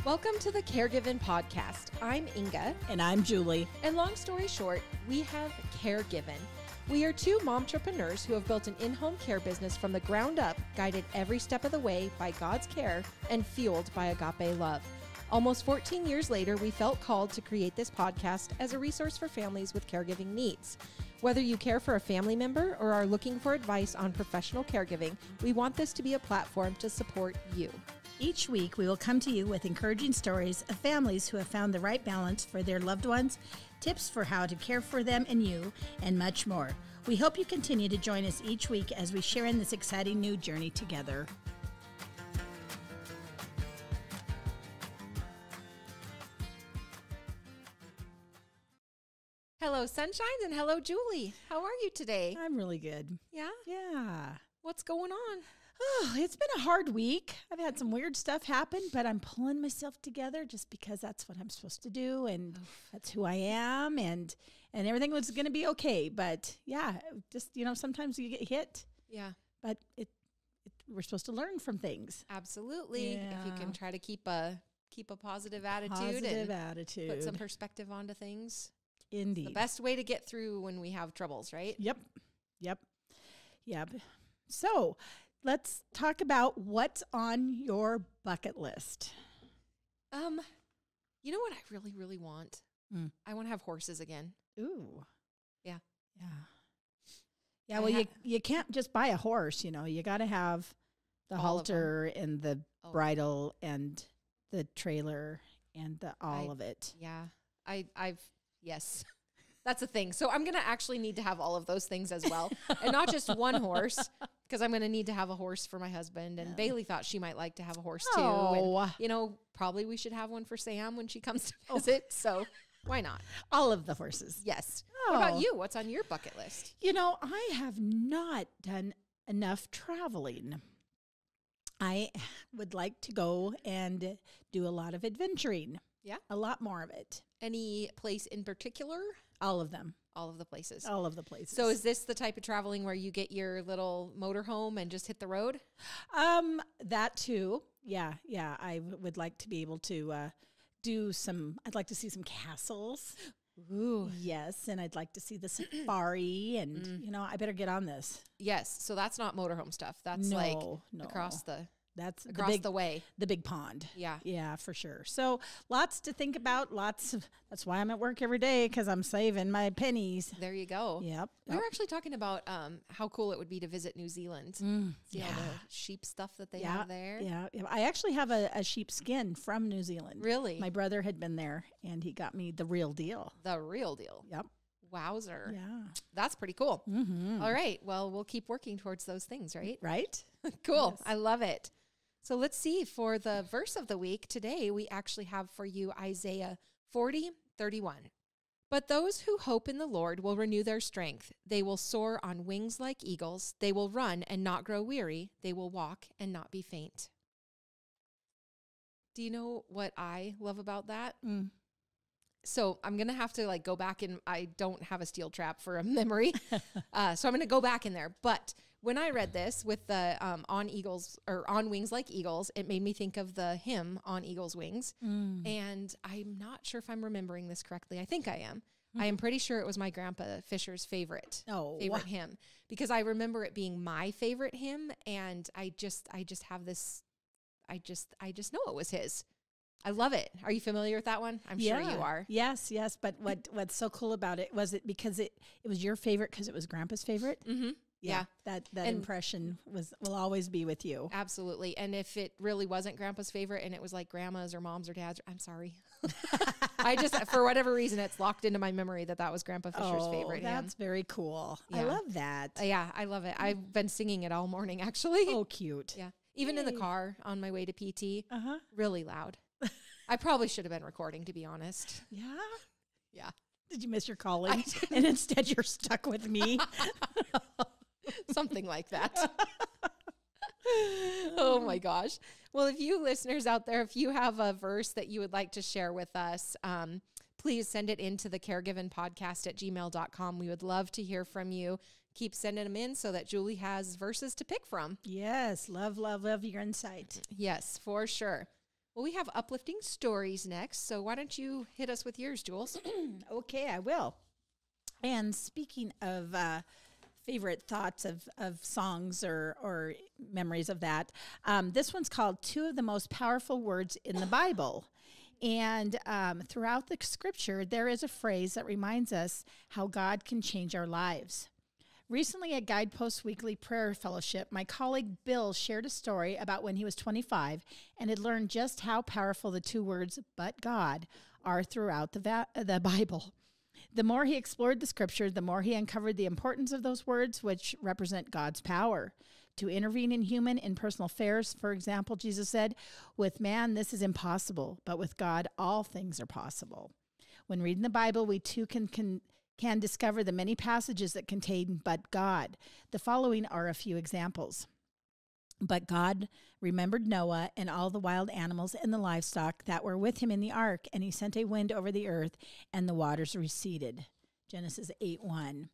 Welcome to the Caregiving Podcast. I'm Inga. And I'm Julie. And long story short, we have Caregiving. We are two momtrepreneurs who have built an in-home care business from the ground up, guided every step of the way by God's care and fueled by agape love. Almost 14 years later, we felt called to create this podcast as a resource for families with caregiving needs. Whether you care for a family member or are looking for advice on professional caregiving, we want this to be a platform to support you. Each week, we will come to you with encouraging stories of families who have found the right balance for their loved ones, tips for how to care for them and you, and much more. We hope you continue to join us each week as we share in this exciting new journey together. Hello, Sunshines, and hello, Julie. How are you today? I'm really good. Yeah? Yeah. What's going on? Oh, it's been a hard week. I've had some weird stuff happen, but I'm pulling myself together just because that's what I'm supposed to do, and that's who I am, and everything was going to be okay. But yeah, just, sometimes you get hit. Yeah. But we're supposed to learn from things. Absolutely. Yeah. If you can try to keep a positive attitude Attitude. Put some perspective onto things. Indeed. It's the best way to get through when we have troubles, right? Yep. So let's talk about what's on your bucket list. You know what I really, really want? I want to have horses again. Ooh. Yeah. Yeah, well, you can't just buy a horse, you got to have the halter and the bridle and the trailer and all of it. Yeah. Yes. That's a thing. So I'm going to actually need to have all of those things as well. And not just one horse, because I'm going to need to have a horse for my husband. And Bailey thought she might like to have a horse too. And, probably we should have one for Sam when she comes to visit. So why not? All of the horses. Yes. What about you? What's on your bucket list? I have not done enough traveling. I would like to go and do a lot of adventuring. Yeah. A lot more of it. Any place in particular? All of them. All of the places. All of the places. So is this the type of traveling where you get your little motorhome and just hit the road? That too. Yeah. I would like to be able to I'd like to see some castles. Ooh. Yes, and I'd like to see the safari, and, I better get on this. Yes, so that's not motorhome stuff. That's across the... That's across the way. The big pond. Yeah. Yeah, for sure. So lots to think about. That's why I'm at work every day, because I'm saving my pennies. There you go. Yep. We were actually talking about how cool it would be to visit New Zealand. See all the sheep stuff that they have there. Yeah. I actually have a sheep skin from New Zealand. Really? My brother had been there, and he got me the real deal. The real deal. Yep. Wowzer. Yeah. That's pretty cool. Mm-hmm. All right. Well, we'll keep working towards those things, right? Right. Cool. Yes. I love it. So let's see, for the verse of the week today, we actually have for you Isaiah 40:31. But those who hope in the Lord will renew their strength. They will soar on wings like eagles. They will run and not grow weary. They will walk and not be faint. Do you know what I love about that? So I'm going to have to go back, and I don't have a steel trap for a memory. So I'm going to go back in there. But when I read this with the on wings like eagles, it made me think of the hymn On Eagle's Wings. And I'm not sure if I'm remembering this correctly. I think I am. I am pretty sure it was my grandpa Fisher's favorite hymn, because I remember it being my favorite hymn. And I just have this, I just know it was his. I love it. Are you familiar with that one? I'm sure you are. Yes. But what's so cool about it was it because it was your favorite because it was Grandpa's favorite. Mm-hmm. Yeah. That impression will always be with you. Absolutely. And if it really wasn't Grandpa's favorite and it was like Grandma's or Mom's or Dad's, I'm sorry. I just, for whatever reason, it's locked into my memory that was Grandpa Fisher's favorite hymn. That's very cool. Yeah. I love that. Yeah, I love it. I've been singing it all morning, actually. Oh, cute. Yeah. Even in the car on my way to PT. Uh-huh. Really loud. I probably should have been recording, to be honest. Yeah? Yeah. Did you miss your calling? And instead you're stuck with me? Something like that. Oh my gosh. Well, if you listeners out there, if you have a verse that you would like to share with us, please send it into the caregivingpodcast@gmail.com. We would love to hear from you. Keep sending them in so that Julie has verses to pick from. Yes. Love your insight. Yes, for sure. Well, we have uplifting stories next, so why don't you hit us with yours, Jules? Okay, I will. And speaking of favorite thoughts of songs or memories of that, this one's called Two of the Most Powerful Words in the Bible. And throughout the scripture, there is a phrase that reminds us how God can change our lives. Recently at Guidepost Weekly Prayer Fellowship, my colleague Bill shared a story about when he was 25 and had learned just how powerful the two words, but God, are throughout the Bible. The more he explored the scripture, the more he uncovered the importance of those words, which represent God's power to intervene in human and personal affairs. For example, Jesus said, with man, this is impossible, but with God, all things are possible. When reading the Bible, we too can discover the many passages that contain but God. The following are a few examples. But God remembered Noah and all the wild animals and the livestock that were with him in the ark, and he sent a wind over the earth, and the waters receded. Genesis 8:1.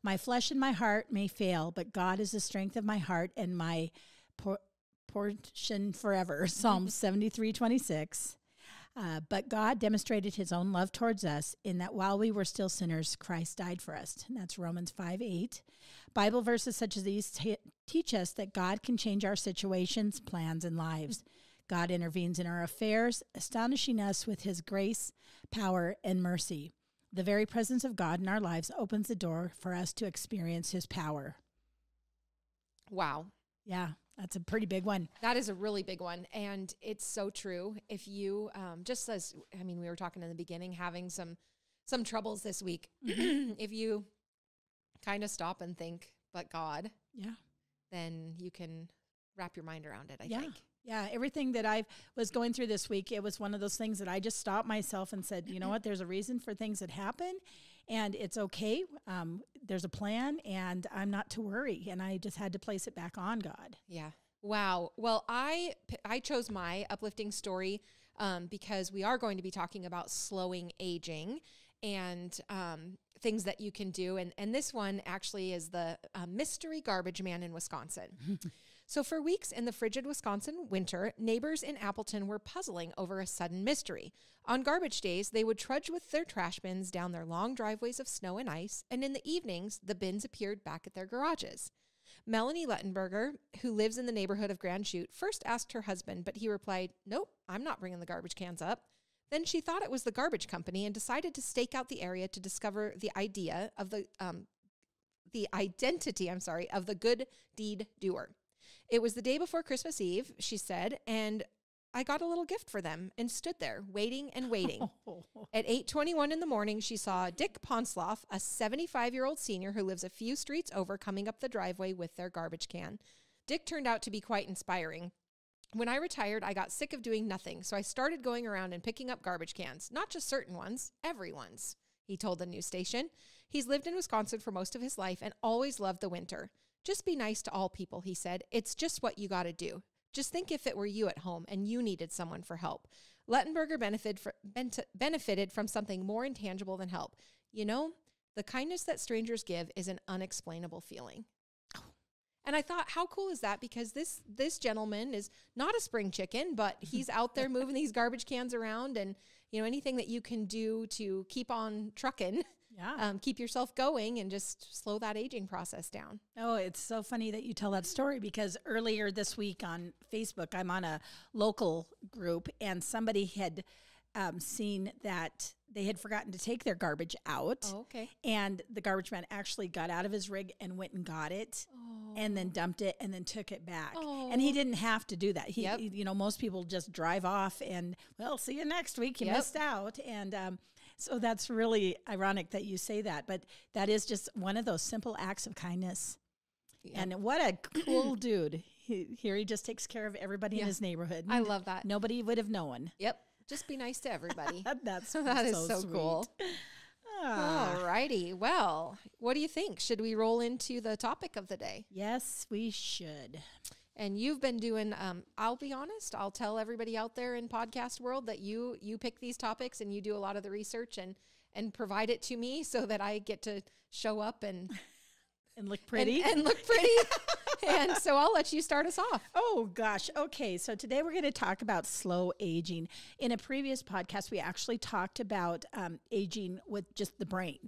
My flesh and my heart may fail, but God is the strength of my heart and my portion forever. Psalm 73:26. But God demonstrated his own love towards us in that while we were still sinners, Christ died for us. And that's Romans 5:8. Bible verses such as these teach us that God can change our situations, plans, and lives. God intervenes in our affairs, astonishing us with his grace, power, and mercy. The very presence of God in our lives opens the door for us to experience his power. Wow. Yeah. That's a pretty big one. That is a really big one. And it's so true. If you, just as, we were talking in the beginning, having some troubles this week, if you kind of stop and think, but God, then you can wrap your mind around it, I think. Yeah, everything that I was going through this week, it was one of those things that I just stopped myself and said, you know what, there's a reason for things that happen, and it's okay. There's a plan, and I'm not to worry, and I just had to place it back on God. Yeah. Wow. Well, I chose my uplifting story because we are going to be talking about slowing aging and things that you can do. And this one actually is the mystery garbage man in Wisconsin. So for weeks in the frigid Wisconsin winter, neighbors in Appleton were puzzling over a sudden mystery. On garbage days, they would trudge with their trash bins down their long driveways of snow and ice, and in the evenings, the bins appeared back at their garages. Melanie Lettenberger, who lives in the neighborhood of Grand Chute, first asked her husband, but he replied, "Nope, I'm not bringing the garbage cans up." Then she thought it was the garbage company and decided to stake out the area to discover the identity of the good deed doer. It was the day before Christmas Eve, she said, and I got a little gift for them and stood there waiting and waiting. At 8:21 in the morning, she saw Dick Ponsloff, a 75-year-old senior who lives a few streets over, coming up the driveway with their garbage can. Dick turned out to be quite inspiring. When I retired, I got sick of doing nothing, so I started going around and picking up garbage cans. Not just certain ones, everyone's, he told the news station. He's lived in Wisconsin for most of his life and always loved the winter. Just be nice to all people, he said. It's just what you got to do. Just think if it were you at home and you needed someone for help. Lettenberger benefited from something more intangible than help. You know, the kindness that strangers give is an unexplainable feeling. And I thought, how cool is that? Because this gentleman is not a spring chicken, but he's out there moving these garbage cans around, and anything that you can do to keep on trucking. Yeah. Keep yourself going and just slow that aging process down. Oh, it's so funny that you tell that story, because earlier this week on Facebook, I'm on a local group, and somebody had seen that they had forgotten to take their garbage out. Oh, okay. And the garbage man actually got out of his rig and went and got it. And then dumped it and then took it back. Oh. And he didn't have to do that. He, most people just drive off and, well, see you next week. You missed out. And so that's really ironic that you say that. But that is just one of those simple acts of kindness. Yep. And what a cool dude. He just takes care of everybody in his neighborhood. I love that. Nobody would have known. Yep. Just be nice to everybody. That is so cool. All righty. Well, what do you think? Should we roll into the topic of the day? Yes, we should. And you've been doing, I'll be honest, I'll tell everybody out there in podcast world that you pick these topics and you do a lot of the research and provide it to me so that I get to show up and And look pretty. And look pretty. And so I'll let you start us off. Oh, gosh. Okay. So today we're going to talk about slow aging. In a previous podcast, we actually talked about aging with just the brain.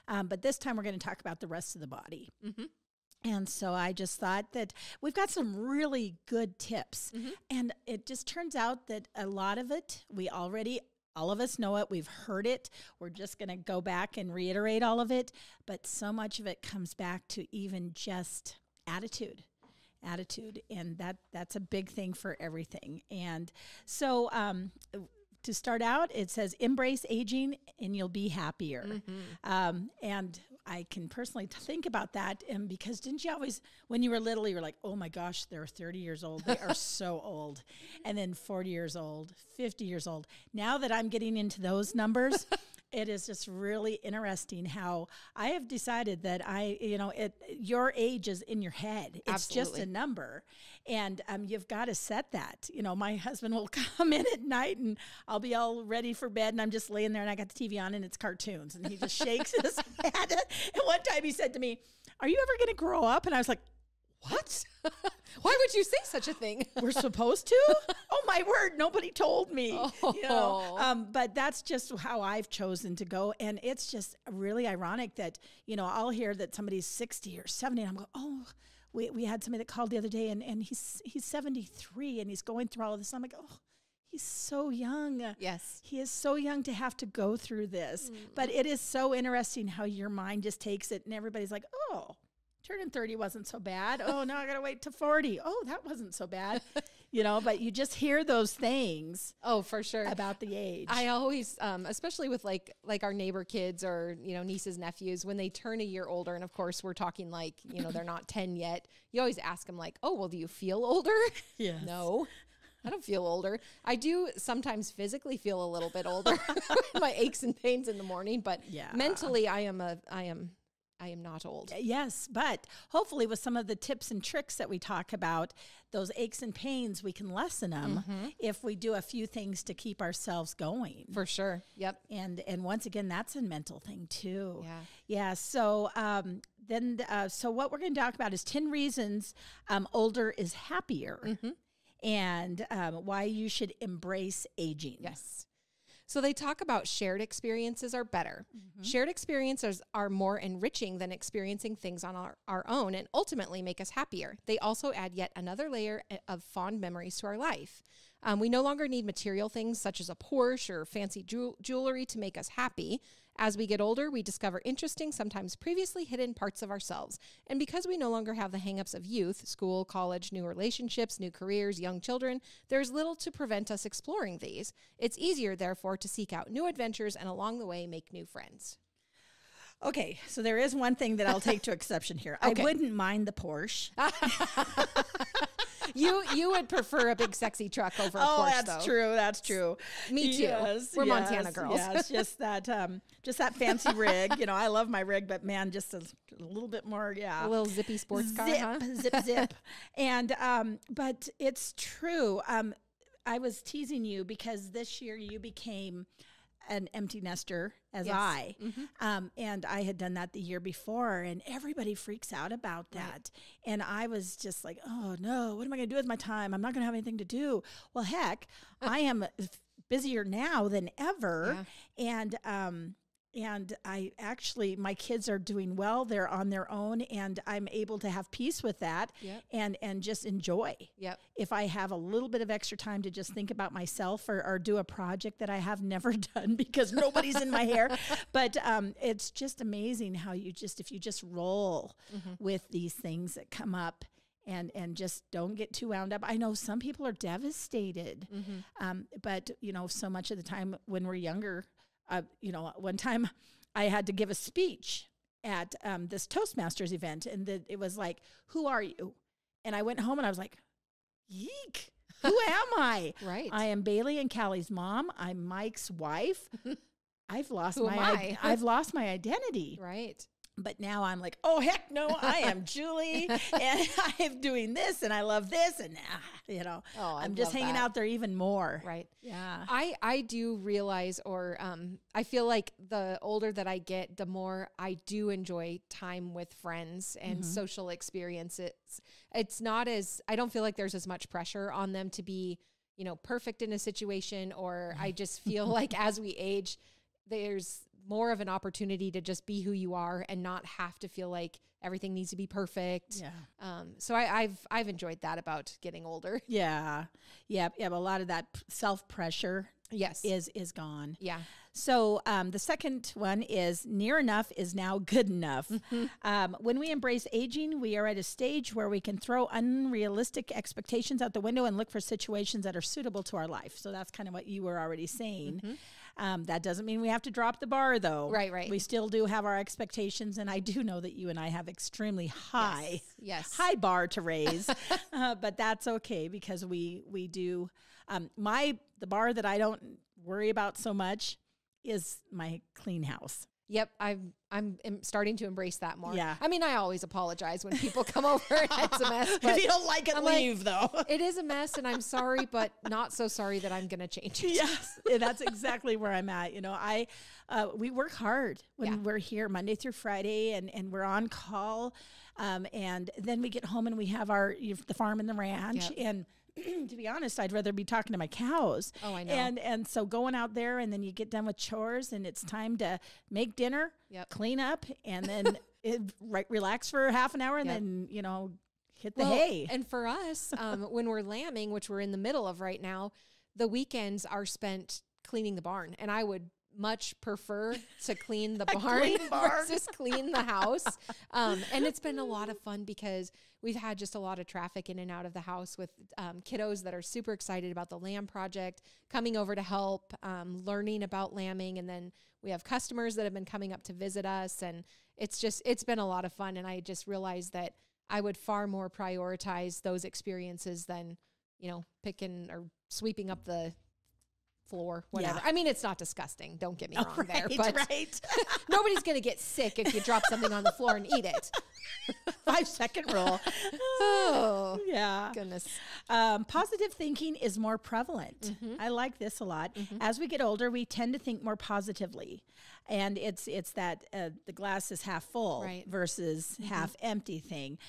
But this time we're going to talk about the rest of the body. And so I just thought that we've got some really good tips. And it just turns out that a lot of it, all of us know it. We've heard it. We're just going to go back and reiterate all of it. But so much of it comes back to even just attitude. And that's a big thing for everything. And so to start out, it says, embrace aging and you'll be happier. And I can personally think about that. And because didn't you always, when you were little, you were like, oh my gosh, they're 30 years old. They are so old. And then 40 years old, 50 years old. Now that I'm getting into those numbers, it is just really interesting how I have decided that your age is in your head. It's just a number. And you've got to set that. My husband will come in at night and I'll be all ready for bed and I'm just laying there and I got the TV on and it's cartoons and he just shakes his head. And one time he said to me, are you ever going to grow up? And I was like, what? Why would you say such a thing? We're supposed to? Oh, my word. Nobody told me. But that's just how I've chosen to go. And it's just really ironic that, I'll hear that somebody's 60 or 70 and I'm going, oh, we had somebody that called the other day and he's 73 and he's going through all of this. I'm like, oh, he's so young. Yes. He is so young to have to go through this. But it is so interesting how your mind just takes it and everybody's like, oh, turning 30 wasn't so bad. Oh, now I got to wait to 40. Oh, that wasn't so bad. But you just hear those things. Oh, for sure. About the age. I always, especially with like our neighbor kids or, nieces, nephews, when they turn a year older, and of course we're talking like, they're not 10 yet. You always ask them like, oh, well, do you feel older? Yes. No, I don't feel older. I do sometimes physically feel a little bit older with my aches and pains in the morning, but mentally I am not old. Yes, but hopefully with some of the tips and tricks that we talk about, those aches and pains, we can lessen them if we do a few things to keep ourselves going. For sure. Yep. And once again, that's a mental thing too. Yeah. So so what we're going to talk about is 10 reasons older is happier and why you should embrace aging. Yes. So they talk about shared experiences are better. Shared experiences are more enriching than experiencing things on our own and ultimately make us happier. They also add yet another layer of fond memories to our life. We no longer need material things such as a Porsche or fancy jewelry to make us happy. As we get older, we discover interesting, sometimes previously hidden parts of ourselves. And because we no longer have the hangups of youth, school, college, new relationships, new careers, young children, there's little to prevent us exploring these. It's easier, therefore, to seek out new adventures and along the way make new friends. Okay, so there is one thing that I'll take to exception here. Okay. I wouldn't mind the Porsche. You would prefer a big sexy truck over a Porsche, though. That's true. Me too. Yes, We're Montana girls. Yes, just that fancy rig. I love my rig, but man, just a little bit more, A little zippy sports car, huh? Zip. And, but it's true. I was teasing you because this year you became an empty nester as I. And I had done that the year before and everybody freaks out about that. Right. And I was just like, oh no, what am I going to do with my time? I'm not going to have anything to do. Well, heck, I am busier now than ever. And I actually, my kids are doing well. They're on their own and I'm able to have peace with that and just enjoy. If I have a little bit of extra time to just think about myself or do a project that I have never done because nobody's in my hair. But it's just amazing how if you just roll with these things that come up and just don't get too wound up. I know some people are devastated, but so much of the time when we're younger, one time I had to give a speech at this Toastmasters event, and it was like, who are you? And I went home and I was like, yeek, who am I? Right. I am Bailey and Callie's mom. I'm Mike's wife. I've lost my identity. Right. But now I'm like, oh, heck no, I am Julie, and I am doing this, and I love this, and, I'm just hanging out there even more. Right. Yeah. I do realize, or I feel like the older that I get, the more I do enjoy time with friends and social experiences. It's not as, I don't feel like there's as much pressure on them to be, perfect in a situation, or I just feel like as we age, there's more of an opportunity to just be who you are and not have to feel like everything needs to be perfect. Yeah. So I've enjoyed that about getting older. Yeah. Yeah. Yeah. But a lot of that self-pressure Yes. is gone. Yeah. So the second one is near enough is now good enough. When we embrace aging, we are at a stage where we can throw unrealistic expectations out the window and look for situations that are suitable to our life. So that's kind of what you were already saying. That doesn't mean we have to drop the bar, though. Right. We still do have our expectations, and I do know that you and I have extremely high bar to raise, but that's okay because we do. The bar that I don't worry about so much is my clean house. Yep, I'm starting to embrace that more. Yeah. I mean, I always apologize when people come over and it's a mess. But if you don't like it, leave, though. It is a mess, and I'm sorry, but not so sorry that I'm going to change it. Yes, that's exactly where I'm at. We work hard when we're here Monday through Friday, and we're on call, and then we get home and we have the farm and the ranch, and to be honest, I'd rather be talking to my cows. Oh, I know. And so going out there, and then you get done with chores, and it's time to make dinner, clean up, and then relax for half an hour, and then hit the hay. And for us, when we're lambing, which we're in the middle of right now, the weekends are spent cleaning the barn, and I would much prefer to clean the barn versus clean the house. And it's been a lot of fun because we've had just a lot of traffic in and out of the house with kiddos that are super excited about the lamb project, coming over to help, learning about lambing. And then we have customers that have been coming up to visit us. And it's been a lot of fun. And I just realized that I would far more prioritize those experiences than, picking or sweeping up the floor, whatever. I mean, it's not disgusting. Don't get me wrong there, but nobody's going to get sick if you drop something on the floor and eat it. 5-second rule. Oh, yeah. Goodness. Positive thinking is more prevalent. I like this a lot. As we get older, we tend to think more positively. And it's that the glass is half full versus half empty thing.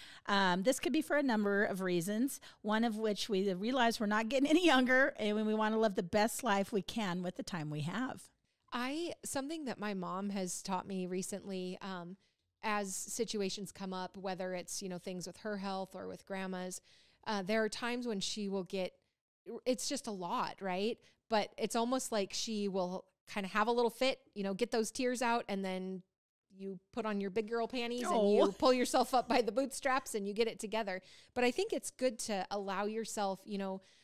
This could be for a number of reasons, one of which we realize we're not getting any younger, and we want to live the best life we can with the time we have. Something that my mom has taught me recently, as situations come up, whether it's, things with her health or with grandma's, there are times when she will it's just a lot, right? But it's almost like she will kind of have a little fit, get those tears out, and then you put on your big girl panties and you pull yourself up by the bootstraps and you get it together. But I think it's good to allow yourself,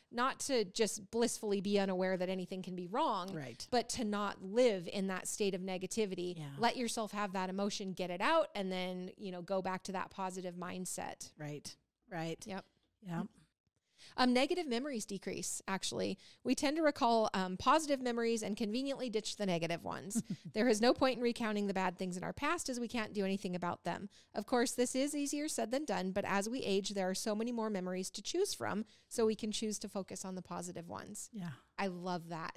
not to just blissfully be unaware that anything can be wrong, but to not live in that state of negativity. Yeah. Let yourself have that emotion, get it out, and then, go back to that positive mindset. Right. Yep. Negative memories decrease, actually. We tend to recall positive memories and conveniently ditch the negative ones. There is no point in recounting the bad things in our past as we can't do anything about them. Of course, this is easier said than done, but as we age, there are so many more memories to choose from, so we can choose to focus on the positive ones. Yeah. I love that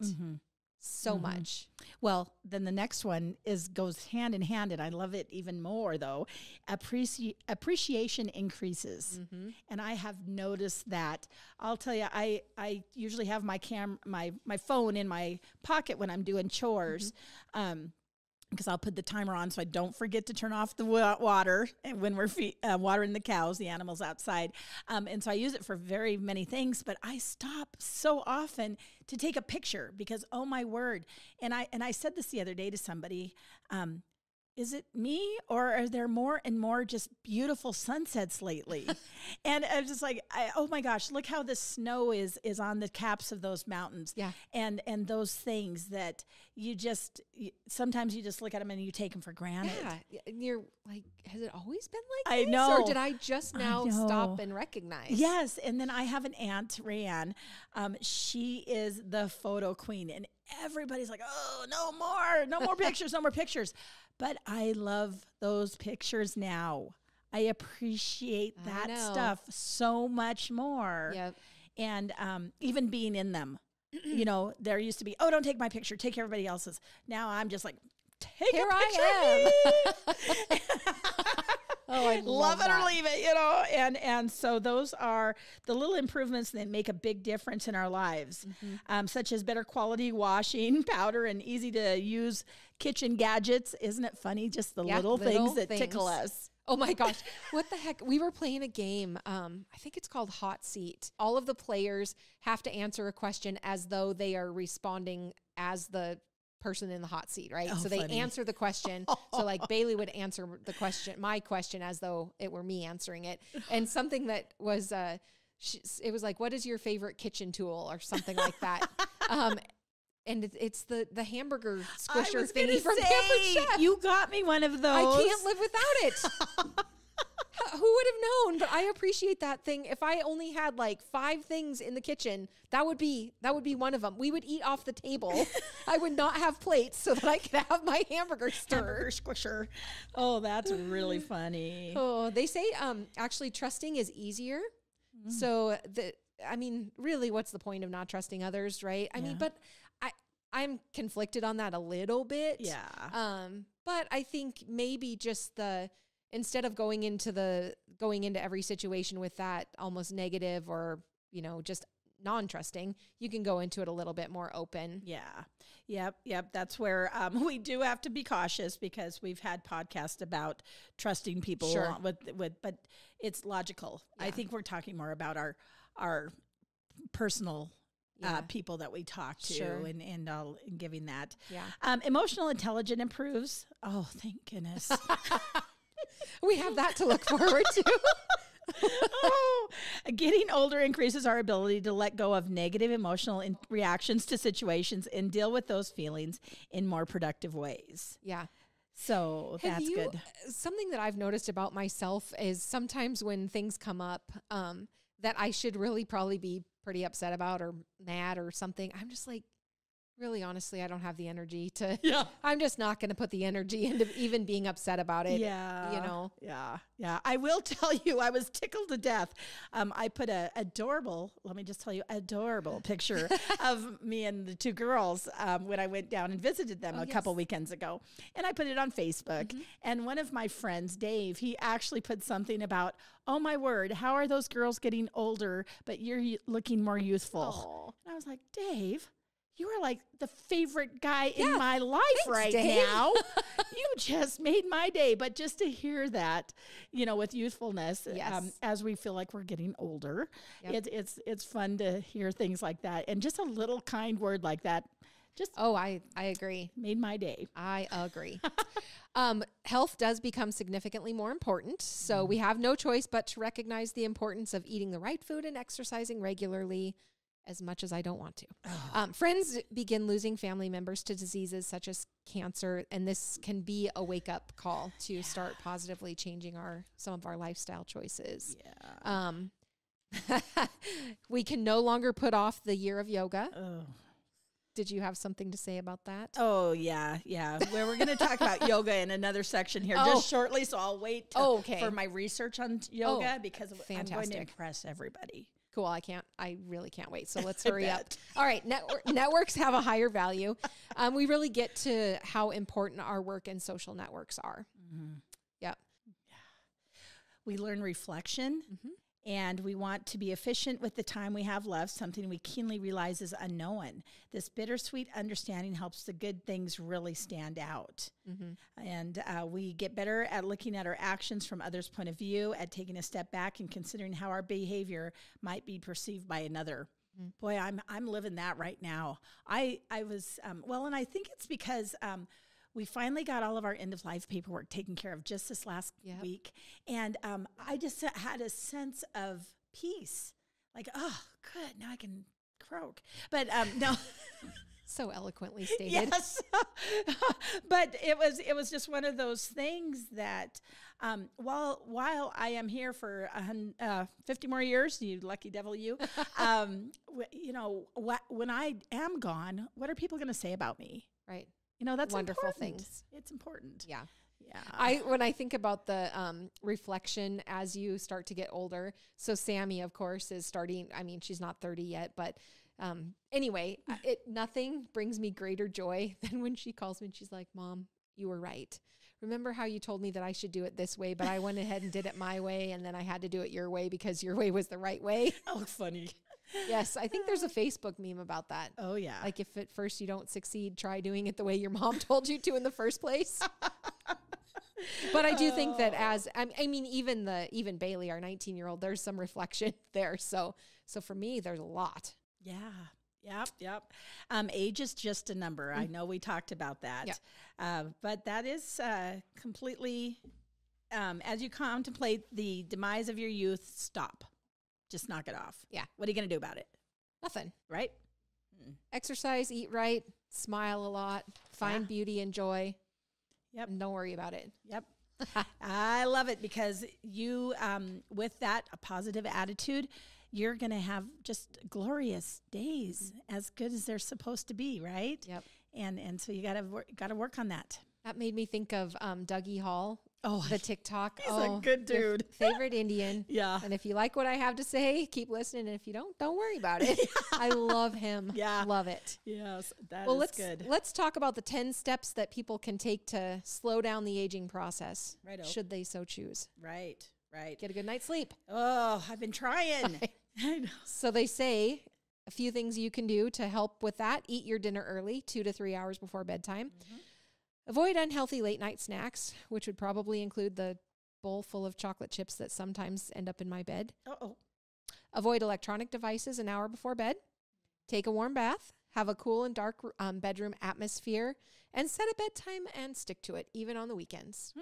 so much. Well, then the next one goes hand in hand, and I love it even more, though. Appreciation increases. And I have noticed that. I'll tell you, I usually have my phone in my pocket when I'm doing chores. Because I'll put the timer on so I don't forget to turn off the water when we're watering the cows, the animals outside. And so I use it for very many things, but I stop so often to take a picture because, oh my word. And I said this the other day to somebody, is it me, or are there more and more just beautiful sunsets lately? And I was just like, oh my gosh, look how the snow is on the caps of those mountains. Yeah. And those things that sometimes you just look at them and you take them for granted. Yeah. And you're like, has it always been like this? I know. Or did I just now stop and recognize? Yes. And then I have an aunt, Rayanne. She is the photo queen, and everybody's like, oh, no more pictures, no more pictures. But I love those pictures now. I appreciate that stuff so much more. Yep. And even being in them, you know, there used to be, oh, don't take my picture, take everybody else's. Now I'm just like, take Here a picture I am. of me. Oh, I love it or leave it, you know. And so those are the little improvements that make a big difference in our lives, such as better quality washing powder and easy to use kitchen gadgets. Isn't it funny? Just the little things that tickle us. Oh my gosh. What the heck? We were playing a game. I think it's called Hot Seat. All of the players have to answer a question as though they are responding as the person in the hot seat, right? So they answer the question. So like Bailey would answer my question as though it were me answering it. And something that was, it was like, what is your favorite kitchen tool or something like that? And it's the hamburger squisher thingy from Pampered Chef. You got me one of those. I can't live without it. Who would have known? But I appreciate that thing. If I only had like 5 things in the kitchen, that would be one of them. We would eat off the table. I would not have plates so that I could have my hamburger squisher. Oh, that's really funny. Oh, they say actually trusting is easier. So really, what's the point of not trusting others, right? I mean, but I'm conflicted on that a little bit. Yeah. But I think maybe just instead of going into every situation with that almost negative or, you know, just non-trusting, you can go into it a little bit more open. Yeah. Yep. That's where we do have to be cautious because we've had podcasts about trusting people but it's logical. Yeah. I think we're talking more about our personal people that we talk to and giving that. Yeah. Emotional intelligence improves. Oh, thank goodness. We have that to look forward to. Getting older increases our ability to let go of negative emotional reactions to situations and deal with those feelings in more productive ways. Yeah. So that's good. Something that I've noticed about myself is sometimes when things come up that I should really probably be pretty upset about or mad or something, I'm just like, really, honestly, I don't have the energy to, I'm just not going to put the energy into even being upset about it. Yeah. You know? Yeah. I will tell you, I was tickled to death. I put adorable picture of me and the 2 girls when I went down and visited them a couple weekends ago. And I put it on Facebook. And one of my friends, Dave, he actually put something about, oh my word, how are those girls getting older, but you're looking more youthful? And I was like, Dave, you are like the favorite guy in my life now. You just made my day. But just to hear that, you know, with youthfulness, as we feel like we're getting older, it's fun to hear things like that. And just a little kind word like that. I agree. Made my day. I agree. Health does become significantly more important. So we have no choice but to recognize the importance of eating the right food and exercising regularly, as much as I don't want to. Friends begin losing family members to diseases such as cancer, and this can be a wake-up call to start positively changing some of our lifestyle choices. We can no longer put off the year of yoga. Did you have something to say about that? Oh, yeah. Well, we're going to talk about yoga in another section here just shortly, so I'll wait for my research on yoga because I'm going to impress everybody. Cool. I really can't wait. So let's hurry up. All right. Networks have a higher value. We really get to how important our work and social networks are. Yep. We learn reflection and we want to be efficient with the time we have left, something we keenly realize is unknown. This bittersweet understanding helps the good things really stand out. And we get better at looking at our actions from others' point of view, at taking a step back and considering how our behavior might be perceived by another. Boy, I'm living that right now. I was, and I think it's because we finally got all of our end-of-life paperwork taken care of just this last week. And I just had a sense of peace. Like, oh, good, now I can croak. But no. So eloquently stated. Yes. But it was just one of those things that while I am here for 50 more years, you lucky devil you, you know, when I am gone, what are people going to say about me? Right. That's wonderful important. things. It's important. Yeah. Yeah. When I think about the reflection as you start to get older, so Sammy, of course, is starting, I mean, she's not 30 yet, but anyway, nothing brings me greater joy than when she calls me and she's like, Mom, you were right. Remember how you told me that I should do it this way, but I went ahead and did it my way, and then I had to do it your way because your way was the right way. Oh, funny. Yes, I think there's a Facebook meme about that. Oh, yeah. Like if at first you don't succeed, try doing it the way your mom told you to in the first place. But I do think that I mean, even Bailey, our 19-year-old, there's some reflection there. So for me, there's a lot. Yeah. Yep. Age is just a number. I know we talked about that. But that is completely, as you contemplate the demise of your youth, stop. Just knock it off. Yeah. What are you going to do about it? Nothing. Right? Exercise, eat right, smile a lot, find beauty and joy. Yep. And don't worry about it. Yep. I love it because you, with that, a positive attitude, you're going to have just glorious days, as good as they're supposed to be, right? Yep. And so you got to work on that. That made me think of Dougie Hall. Oh, the TikTok. He's a good dude. Favorite Indian. Yeah. And if you like what I have to say, keep listening. And if you don't worry about it. I love him. Yeah. Love it. Yes, that is good. Let's talk about the 10 steps that people can take to slow down the aging process. Right. Should they so choose. Right. Get a good night's sleep. Oh, I've been trying. I know. So they say a few things you can do to help with that. Eat your dinner early, 2 to 3 hours before bedtime. Mm-hmm. Avoid unhealthy late night snacks, which would probably include the bowl full of chocolate chips that sometimes end up in my bed. Uh-oh. Avoid electronic devices an hour before bed. Take a warm bath. Have a cool and dark bedroom atmosphere. And set a bedtime and stick to it, even on the weekends.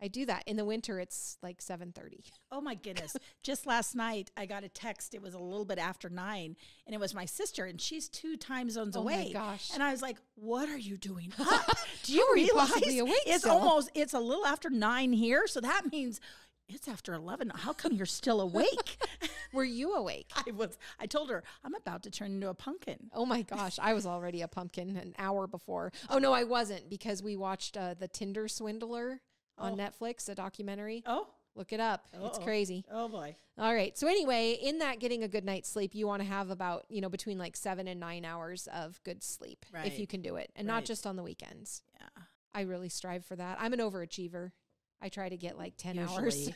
I do that. In the winter, it's like 7:30. Oh, my goodness. Just last night, I got a text. It was a little bit after 9, and it was my sister, and she's 2 time zones away. Oh, my gosh. And I was like, what are you doing up? Do you How are you realize possibly awake it's a little after 9 here, so that means it's after 11. How come you're still awake? Were you awake? I told her, I'm about to turn into a pumpkin. Oh, my gosh. I was already a pumpkin an hour before. Oh, no, I wasn't, because we watched The Tinder Swindler on Netflix, a documentary. Oh. Look it up. It's crazy. Oh, boy. All right. So anyway, in that getting a good night's sleep, you want to have about, between like 7 and 9 hours of good sleep if you can do it. And not just on the weekends. Yeah. I really strive for that. I'm an overachiever. I try to get like 10 hours.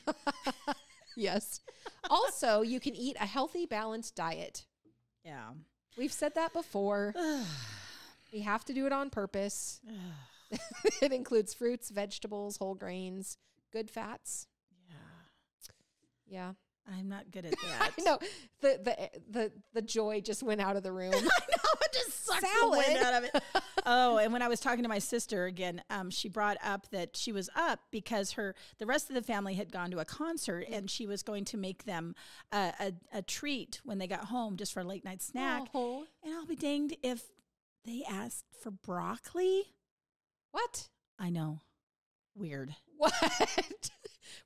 Yes. Also, you can eat a healthy, balanced diet. Yeah. We've said that before. We have to do it on purpose. It includes fruits, vegetables, whole grains, good fats. Yeah. I'm not good at that. I know. The joy just went out of the room. I know. It just sucked the wind out of it. Oh, and when I was talking to my sister again, she brought up that she was up because the rest of the family had gone to a concert, and she was going to make them a treat when they got home just for a late night snack. Oh. And I'll be danged if they asked for broccoli. What? I know. Weird. What?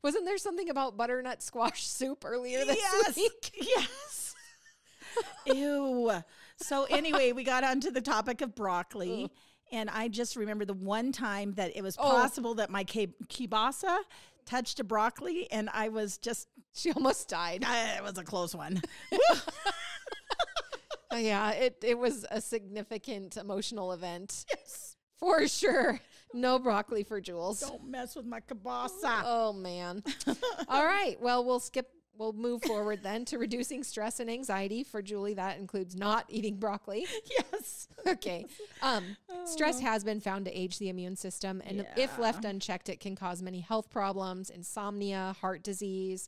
Wasn't there something about butternut squash soup earlier this week? Yes. Ew. So anyway, we got onto the topic of broccoli. And I just remember the one time that it was possible that my kielbasa touched a broccoli, and I was just... She almost died. It was a close one. Yeah, it was a significant emotional event. Yes. For sure. No broccoli for Jules. Don't mess with my kielbasa. Oh, man. All right. Well, we'll move forward then to reducing stress and anxiety. For Julie, that includes not eating broccoli. Yes. Okay. Stress has been found to age the immune system. And if left unchecked, it can cause many health problems, insomnia, heart disease,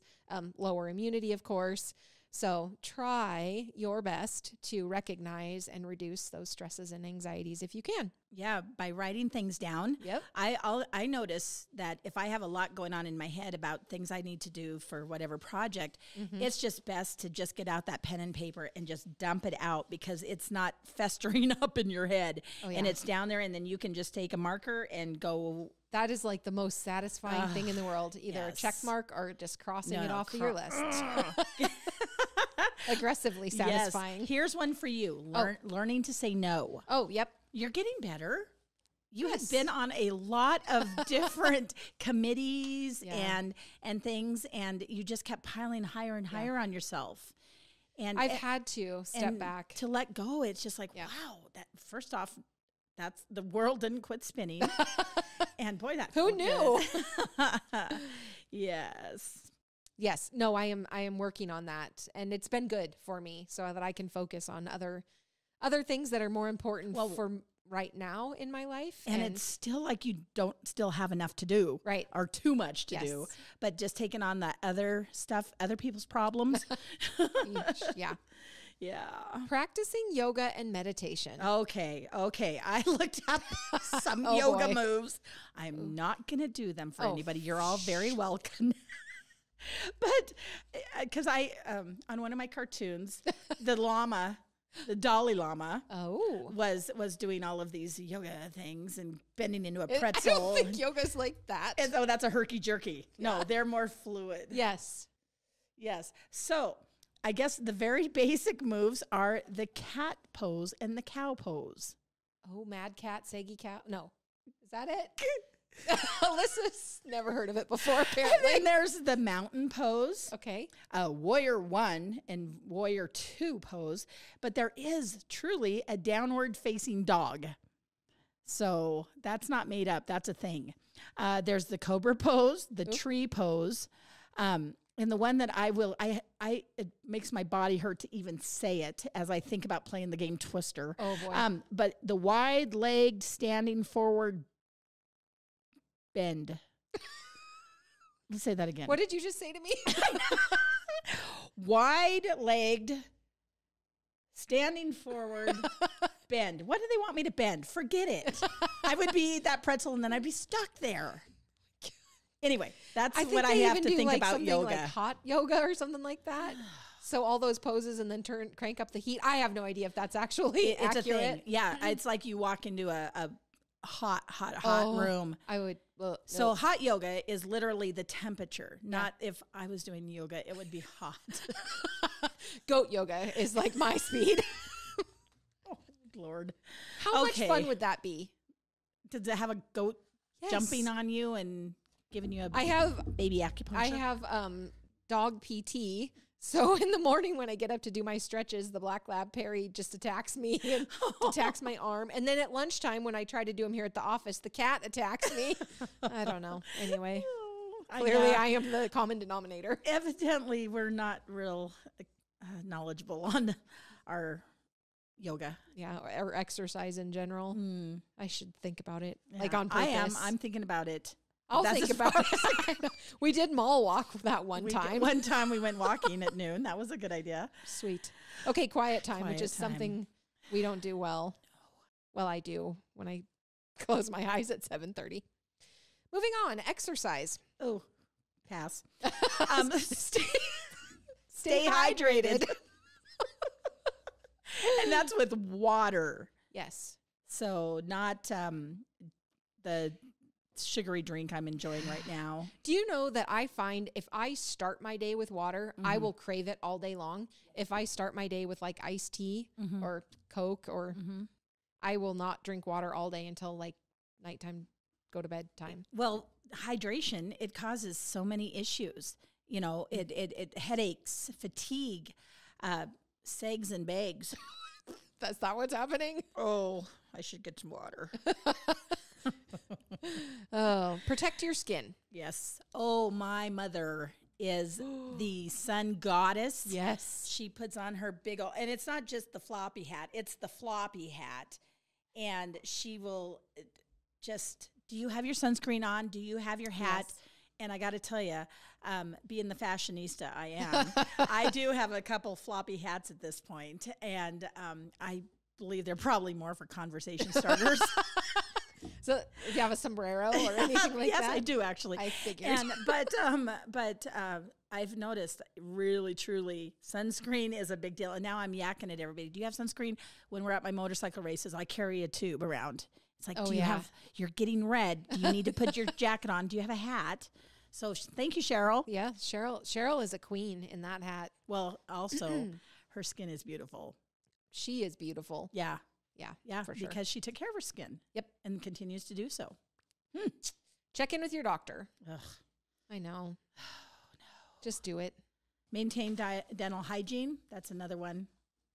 lower immunity, of course. So try your best to recognize and reduce those stresses and anxieties if you can. Yeah, by writing things down. Yep. I notice that if I have a lot going on in my head about things I need to do for whatever project, it's just best to just get out that pen and paper and just dump it out, because it's not festering up in your head. Oh, yeah. And it's down there, and then you can just take a marker and go. That is like the most satisfying thing in the world. Either a check mark or just crossing it off of your list. Aggressively satisfying. Yes. Here's one for you. Learning to say no. Oh, yep. You're getting better. You had been on a lot of different committees and things, and you just kept piling higher and higher on yourself. And I've had to step back. To let go. It's just like, wow, that first off, that's the world didn't quit spinning. And boy, that who knew? Yes. Yes. No, I am working on that, and it's been good for me so that I can focus on other things that are more important for right now in my life. And it's still like you don't still have enough to do. Right. Or too much to do. But just taking on the other stuff, other people's problems. Yeah. Yeah. Practicing yoga and meditation. Okay. I looked up some yoga moves. I'm not going to do them for anybody. You're all very welcome. But because I, on one of my cartoons, the Dalai Lama was doing all of these yoga things and bending into a pretzel. I don't think yoga's like that. And that's a herky-jerky. No, they're more fluid. Yes. So I guess the very basic moves are the cat pose and the cow pose. Oh, mad cat, saggy cow. No. Is that it? Alyssa's never heard of it before, apparently. And then there's the mountain pose. Okay. Warrior 1 and Warrior 2 pose. But there is truly a downward facing dog. So that's not made up. That's a thing. There's the cobra pose, the tree pose. And the one that it makes my body hurt to even say it as I think about playing the game Twister. Oh, boy. But the wide-legged standing forward bend. Let's say that again. What did you just say to me? Wide-legged, standing forward, bend. What do they want me to bend? Forget it. I would be that pretzel and then I'd be stuck there. Anyway, that's what I have to think about yoga. Like hot yoga or something like that. So all those poses and then crank up the heat. I have no idea if that's actually accurate. It's a thing. Yeah, it's like you walk into a hot room. I would. So hot yoga is literally the temperature. Not if I was doing yoga, it would be hot. Goat yoga is like my speed. Oh, Lord. How much fun would that be? To have a goat jumping on you and giving you baby acupuncture? I have dog PT. So in the morning when I get up to do my stretches, the black lab Perry just attacks me and attacks my arm. And then at lunchtime when I try to do them here at the office, the cat attacks me. I don't know. Anyway, clearly I am the common denominator. Evidently, we're not real knowledgeable on our yoga. Yeah, or exercise in general. I should think about it, like on purpose. I'm thinking about it. I'll think about it. We did mall walk that one time. One time we went walking at noon. That was a good idea. Sweet. Okay, quiet time, which is something we don't do well. Well, I do when I close my eyes at 7:30. Moving on, exercise. Oh, pass. Stay hydrated. And that's with water. Yes. So not the sugary drink I'm enjoying right now. Do you know that I find if I start my day with water, I will crave it all day long. If I start my day with like iced tea or Coke or I will not drink water all day until like nighttime, go to bed time. Well, hydration, it causes so many issues. You know, it headaches, fatigue, sags and bags. That's not what's happening. Oh, I should get some water. Oh, protect your skin. Yes. Oh, my mother is the sun goddess. Yes. She puts on her big old, and it's not just the floppy hat, it's the floppy hat. And she will just, do you have your sunscreen on? Do you have your hat? Yes. And I got to tell you, being the fashionista I am, I do have a couple floppy hats at this point, and I believe they're probably more for conversation starters. So, do you have a sombrero or anything like that? Yes, I do actually. I figured. But I've noticed really, truly, sunscreen is a big deal. And now I'm yakking at everybody. Do you have sunscreen? When we're at my motorcycle races, I carry a tube around. It's like, you're getting red. Do you need to put your jacket on? Do you have a hat? So thank you, Cheryl. Yeah, Cheryl is a queen in that hat. Well, also, her skin is beautiful. She is beautiful. Yeah. Yeah, for sure. Because she took care of her skin. Yep. and continues to do so. Check in with your doctor. Ugh. I know. Just do it. Maintain dental hygiene. That's another one.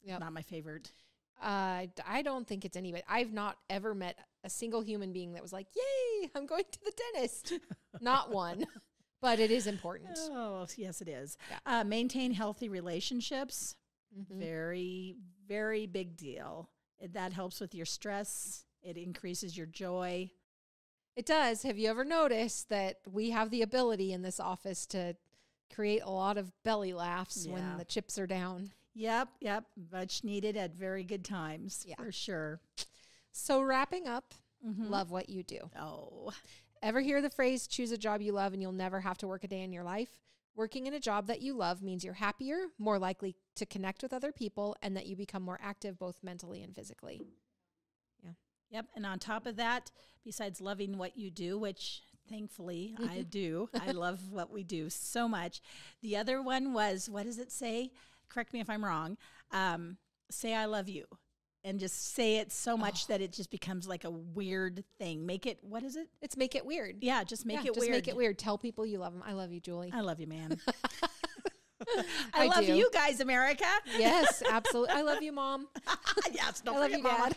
Yep. Not my favorite. I don't think it's anybody. I've not ever met a single human being that was like, yay, I'm going to the dentist. Not one, but it is important. Oh, yes, it is. Yeah. Maintain healthy relationships. Mhm. Very, very big deal. That helps with your stress. It increases your joy. It does. Have you ever noticed that we have the ability in this office to create a lot of belly laughs when Yeah. the chips are down? Yep. Much needed at very good times, Yeah. for sure. So wrapping up, Mhm. love what you do. Oh, Ever hear the phrase, choose a job you love and you'll never have to work a day in your life? Working in a job that you love means you're happier, more likely to connect with other people, and that you become more active both mentally and physically. yep. And on top of that, besides loving what you do, which thankfully I do, I love what we do so much. The other one was, what does it say? Correct me if I'm wrong. Say I love you. And just say it so much that it just becomes like a weird thing. Make it, what is it? It's make it weird. Yeah, just make it just weird. make it weird. Tell people you love them. I love you, Julie. I love you, man. I love do. you guys, America. Yes, absolutely. I love you, Mom. Yes, don't I love forget you, Mama.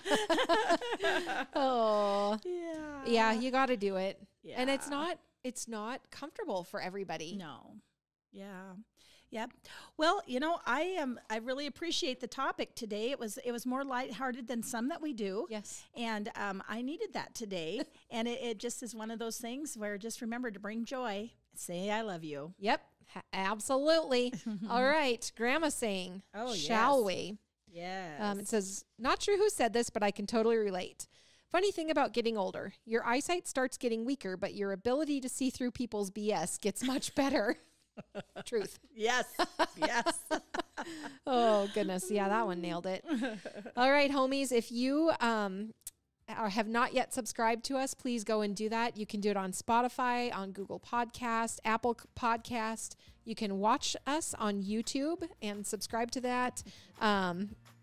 Dad. Oh, yeah, you got to do it. And it's Yeah. not comfortable for everybody. No. Yeah. Yep. Well, I really appreciate the topic today. It was more lighthearted than some that we do. Yes. And I needed that today. And it just is one of those things where just remember to bring joy. Say I love you. Yep. Absolutely. All right. Grandma saying, Oh, shall yes. we? Yes. It says, not sure who said this, but I can totally relate. Funny thing about getting older, your eyesight starts getting weaker, but your ability to see through people's BS gets much better. Truth. Yes. Yes. Oh, goodness. Yeah, that one nailed it. All right, homies. If you have not yet subscribed to us, please go and do that. You can do it on Spotify, on Google Podcast, Apple Podcast. You can watch us on YouTube and subscribe to that.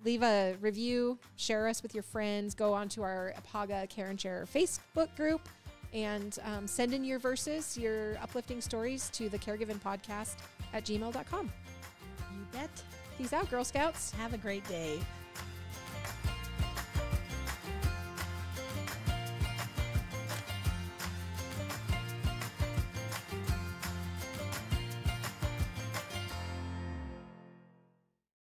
Leave a review, share us with your friends, go onto our Apaga Care and Share Facebook group, and send in your verses, your uplifting stories to the caregivenpodcast@gmail.com. You bet. Peace out, Girl Scouts. Have a great day.